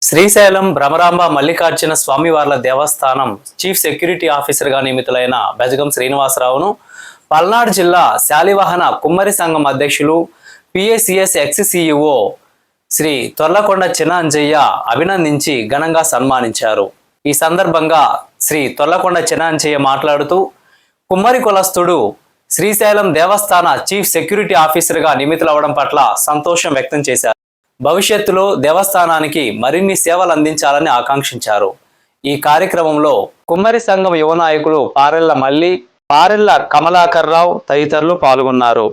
శ్రీశైలం భ్రమరాంబ మల్లికార్జున స్వామివార్ల దేవస్థానం chief security ఆఫీసర్గా నియమితులైన బెజగం శ్రీనివాసరావును పల్నాడు జిల్లా శాలివాహన కుమ్మరి సంఘం అధ్యక్షులు పిఎసిఎస్ ఎక్స్ సిఇఓ శ్రీ తొర్లకొండ చిన్నంజయ్య అభినందించి ఘనంగా సన్మానించారు. ఈ సందర్భంగా శ్రీ తొర్లకొండ చిన్నంజయ్య మాట్లాడుతూ కుమ్మరి కులస్తుడు శ్రీశైలం దేవస్థాన చీఫ్ సెక్యూరిటీ ఆఫీసర్గా నియమితులవడం పట్ల సంతోషం వ్యక్తం చేశారు. భవిష్యత్తులో దేవస్థానానికి మరిన్ని సేవలు అందించాలని ఆకాంక్షించారు. ఈ కార్యక్రమంలో కుమ్మరి సంఘం యువ నాయకులు పారెళ్ల మల్లి, పారెళ్ల కమలాకర్ రావు తదితరులు పాల్గొన్నారు.